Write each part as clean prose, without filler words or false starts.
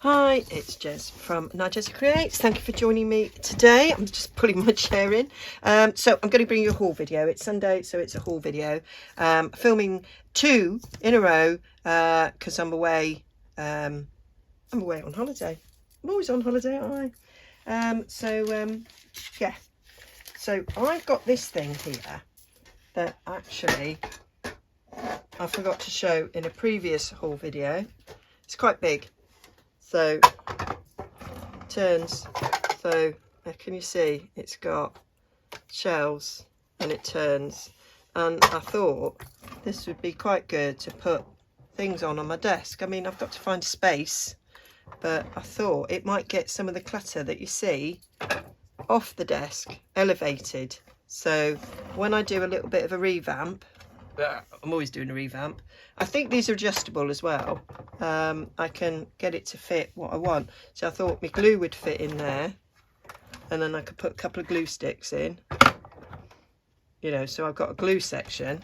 Hi, it's Jez from Nigezza Creates. Thank you for joining me today. I'm just putting my chair in. So I'm going to bring you a haul video. It's Sunday, so it's a haul video. Filming 2 in a row because I'm away. I'm away on holiday. I'm always on holiday, aren't I? Yeah. So I've got this thing here that actually I forgot to show in a previous haul video. It's quite big. So turns, so can you see it's got shelves and it turns, and I thought this would be quite good to put things on my desk. I mean, I've got to find space, but I thought it might get some of the clutter that you see off the desk elevated. So when I do a little bit of a revamp, I'm always doing a revamp. I think these are adjustable as well. I can get it to fit what I want. So I thought my glue would fit in there, and then I could put a couple of glue sticks in. You know, so I've got a glue section,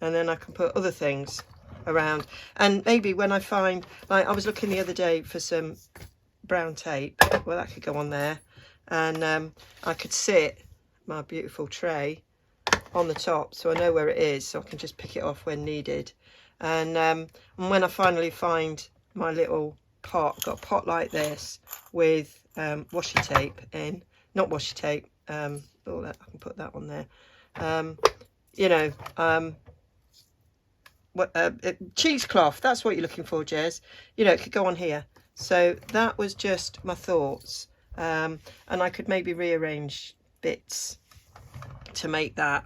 and then I can put other things around. And maybe when I find, like I was looking the other day for some brown tape, well that could go on there, and I could sit my beautiful tray on the top so I know where it is, so I can just pick it off when needed. And when I finally find my little pot, I've got a pot like this with washi tape in, not washi tape, oh, that, I can put that on there. You know, cheesecloth, that's what you're looking for, Jez. You know, it could go on here. So that was just my thoughts, and I could maybe rearrange bits to make that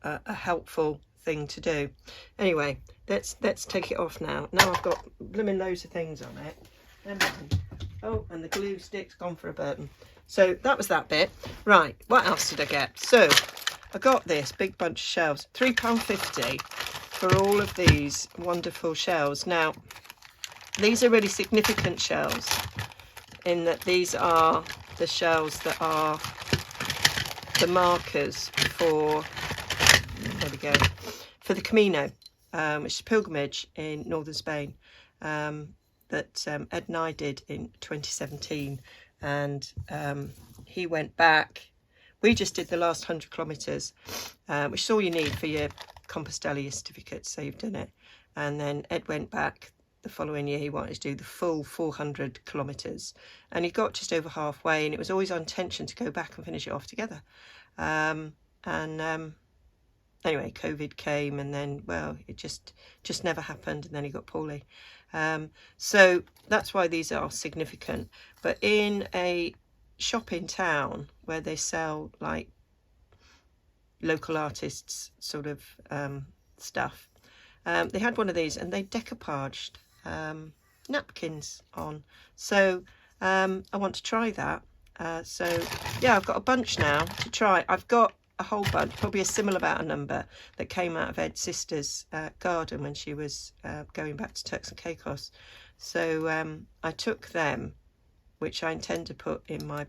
a helpful thing to do. Anyway, let's take it off now. Now I've got blooming loads of things on it. Oh, and the glue stick's gone for a burden. So that was that bit. Right, what else did I get? So I got this big bunch of shelves, £3.50 for all of these wonderful shelves. Now these are really significant shelves in that these are the shelves that are the markers for, there we go, for the Camino, which is a pilgrimage in northern Spain that Ed and I did in 2017, and he went back. We just did the last 100 kilometres, which is all you need for your Compostela, your certificate, so you've done it. And then Ed went back the following year. He wanted to do the full 400 kilometres, and he got just over halfway, and it was always our intention to go back and finish it off together. Anyway, COVID came, and then, well, it just never happened, and then he got poorly. So that's why these are significant. But in a shop in town where they sell like local artists sort of stuff, they had one of these, and they decoupaged napkins on. So I want to try that. So yeah, I've got a bunch now to try. I've got a whole bunch, probably a similar amount of number, that came out of Ed's sister's garden when she was going back to Turks and Caicos. So I took them, which I intend to put in my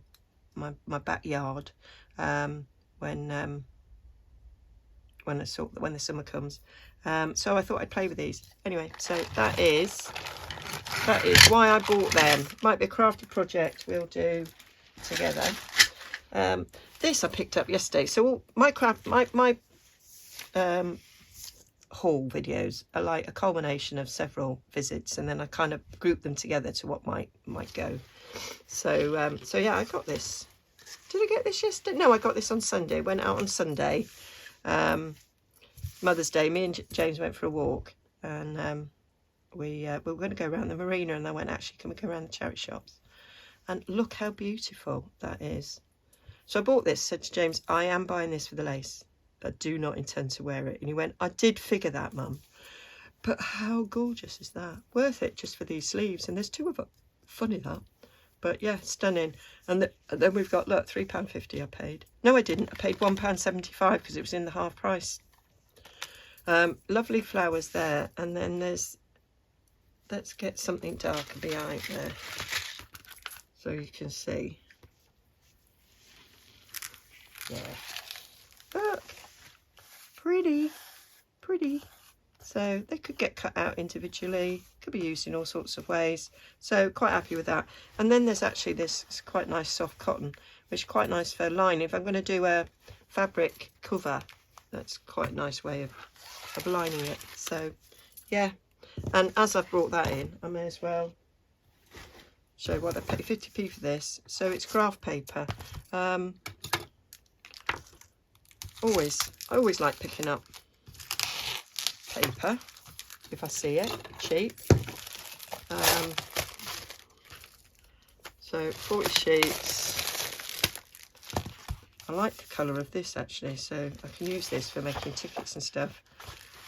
backyard when the summer comes. So I thought I'd play with these. Anyway, so that is why I bought them. Might be a crafty project we'll do together. This I picked up yesterday. So my haul videos are like a culmination of several visits, and then I kind of group them together to what might go. So yeah, I got this. Did I get this yesterday? No, I got this on Sunday. Went out on Sunday, Mother's Day. Me and James went for a walk, and we were going to go around the marina, and I went, actually, can we go around the charity shops? And look how beautiful that is. So I bought this, said to James, I am buying this for the lace. I do not intend to wear it. And he went, I did figure that, Mum. But how gorgeous is that? Worth it just for these sleeves. And there's 2 of them. Funny that. But yeah, stunning. And then we've got, look, £3.50 I paid. No, I didn't. I paid £1.75 because it was in the half price. Lovely flowers there. And then there's, let's get something darker behind there so you can see. Yeah. Look. Pretty. So they could get cut out individually. Could be used in all sorts of ways. So quite happy with that. And then there's actually this quite nice soft cotton, which is quite nice for lining. If I'm going to do a fabric cover, that's quite a nice way of lining it. So yeah, and as I've brought that in, I may as well show what I paid 50p for this. So it's graph paper. I always like picking up paper if I see it cheap. So 40 sheets. I like the colour of this actually, so I can use this for making tickets and stuff.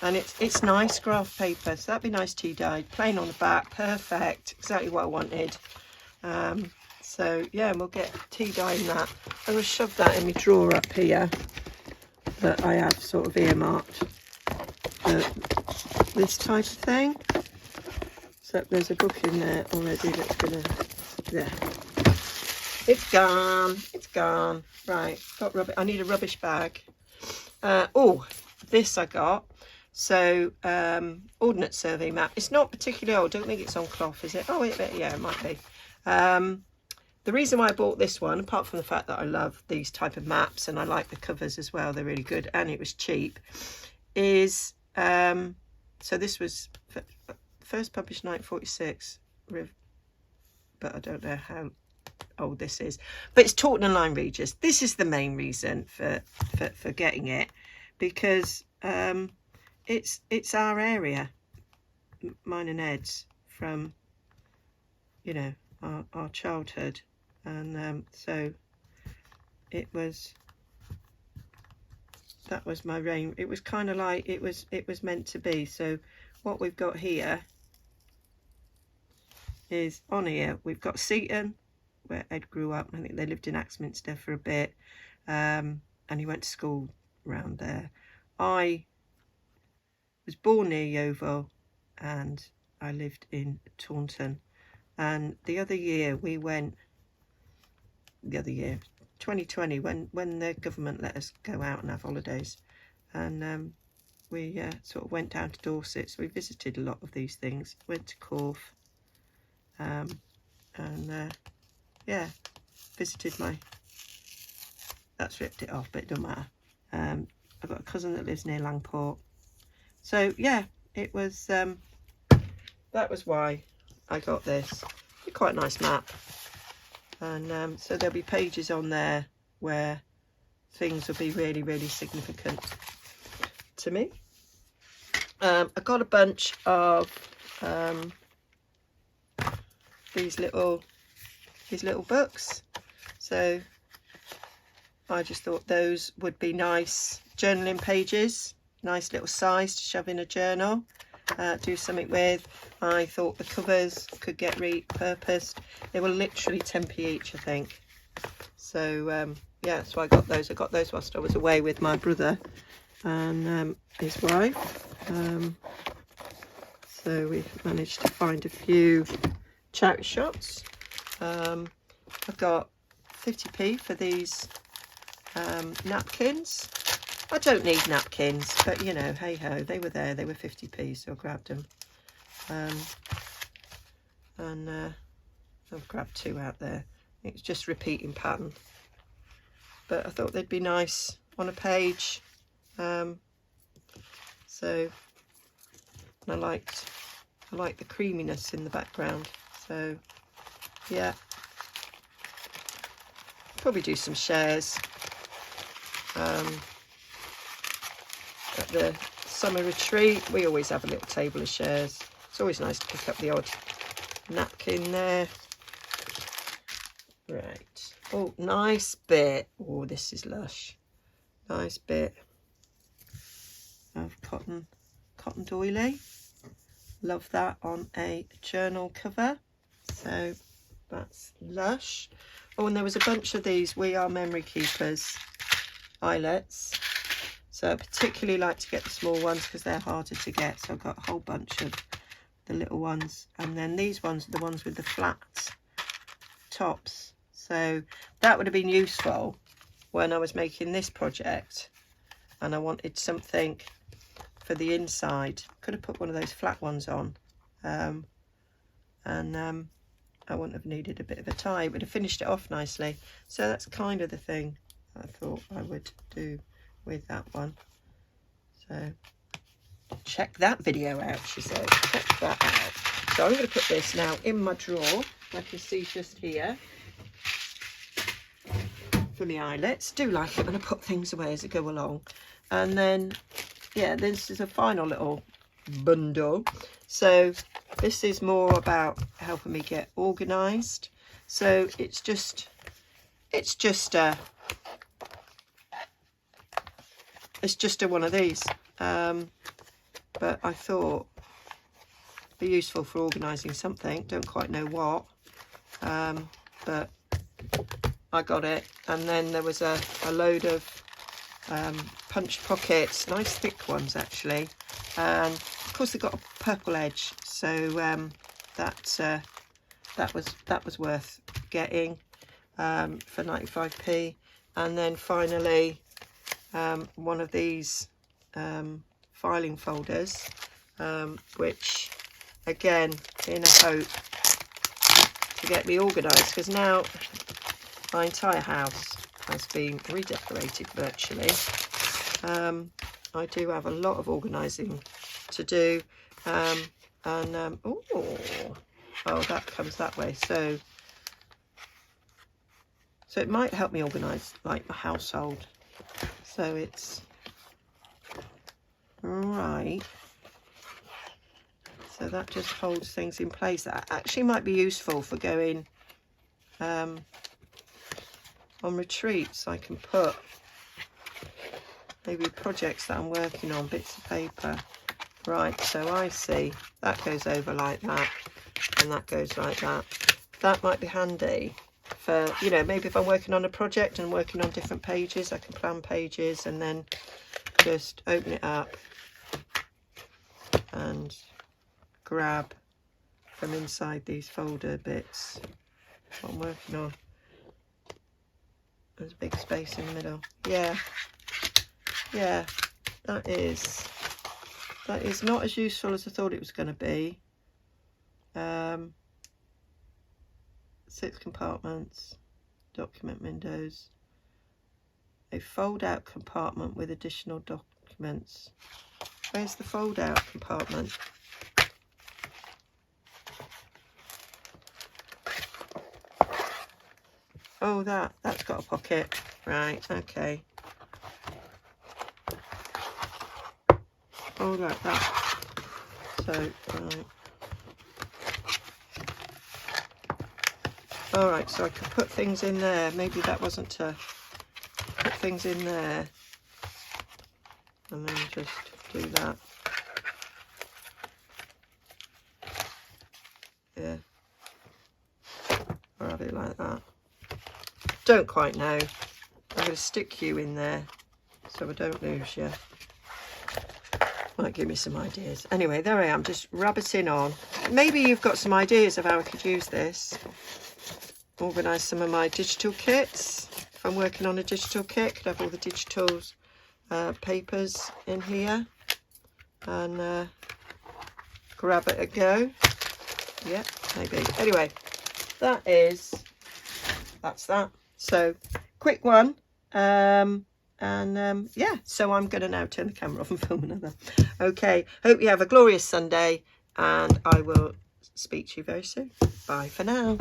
And it's nice graph paper, so that'd be nice tea dyed, plain on the back, perfect, exactly what I wanted. So yeah, and we'll get tea dyeing that. I'm going to shove that in my drawer up here that I have sort of earmarked for this type of thing. So there's a book in there already that's gonna, there. It's gone, it's gone. Right, got rubbish. I need a rubbish bag. Oh, this I got. So, Ordnance Survey map. It's not particularly old. I don't think it's on cloth, is it? Oh, yeah, it might be. The reason why I bought this one, apart from the fact that I love these type of maps and I like the covers as well, they're really good, and it was cheap, is, so this was first published 1946, but I don't know how old this is, but it's Taunton and Lyme Regis. This is the main reason for getting it, because it's our area, mine and Ed's, from, you know, our childhood. And so that was my reign. It was kind of like it was meant to be. So what we've got here is, on here we've got Seaton, where Ed grew up. I think they lived in Axminster for a bit, and he went to school around there. I was born near Yeovil and I lived in Taunton. And the other year, 2020, when the government let us go out and have holidays, and we sort of went down to Dorset, so we visited a lot of these things, went to Corfe, and yeah, visited that's ripped it off, but it doesn't matter. I've got a cousin that lives near Langport, so yeah, it was, that was why I got this. Quite a nice map. And so there'll be pages on there where things will be really, really significant to me. I got a bunch of these little books, so I just thought those would be nice journaling pages, nice little size to shove in a journal, do something with. I thought the covers could get repurposed. They were literally 10p each, I think. So yeah, so I got those. I got those whilst I was away with my brother and his wife. So we managed to find a few charity shops. I've got 50p for these napkins. I don't need napkins, but you know, hey ho, they were there, they were 50p, so I grabbed them. And I've grabbed two out there. It's just repeating pattern, but I thought they'd be nice on a page. So, and I like the creaminess in the background. So yeah, probably do some shares. At the summer retreat, we always have a little table of shares. It's always nice to pick up the odd napkin there. Right. Oh, nice bit. Oh, this is lush. Nice bit of cotton doily. Love that on a journal cover. So that's lush. Oh, and there was a bunch of these We Are Memory Keepers eyelets. So I particularly like to get the small ones because they're harder to get. So I've got a whole bunch of the little ones. And then these ones are the ones with the flat tops. So that would have been useful when I was making this project. And I wanted something for the inside. Could have put one of those flat ones on. and I wouldn't have needed a bit of a tie. It would have finished it off nicely. So that's kind of the thing I thought I would do with that one. So check that video out, she said. Check that out. So I'm going to put this now in my drawer, like you see just here, for my eyelets. Do like it when I put things away as I go along. And then, yeah, this is a final little bundle. So this is more about helping me get organised. So it's just a one of these. But I thought it'd be useful for organising something. Don't quite know what, but I got it. And then there was a load of punch pockets, nice thick ones actually, and of course they've got a purple edge, so that was worth getting for 95p. And then finally one of these filing folders, which again in a hope to get me organised, because now my entire house has been redecorated virtually. I do have a lot of organising to do, oh, that comes that way, so it might help me organise like my household. So it's right, so that just holds things in place. That actually might be useful for going on retreats. I can put maybe projects that I'm working on, bits of paper. Right, so I see that goes over like that, and that goes like that. That might be handy for, you know, maybe if I'm working on a project and working on different pages, I can plan pages and then just open it up and grab from inside these folder bits what I'm working on. There's a big space in the middle. Yeah, that is not as useful as I thought it was going to be. 6 compartments, document windows, a fold out compartment with additional documents. Where's the fold out compartment? Oh, that's got a pocket. Right, okay. Oh, like that. So, right. Alright, so I could put things in there. Maybe that wasn't to put things in there. And then just do that. Yeah. Or have it like that. Don't quite know. I'm going to stick you in there so I don't lose you. Might give me some ideas. Anyway, there I am, just rabbiting on. Maybe you've got some ideas of how I could use this. Organise some of my digital kits. If I'm working on a digital kit, could have all the digital papers in here and grab it a go. Yeah, maybe. Anyway, that's that. So quick one. Yeah, so I'm going to now turn the camera off and film another. Okay, hope you have a glorious Sunday, and I will speak to you very soon. Bye for now.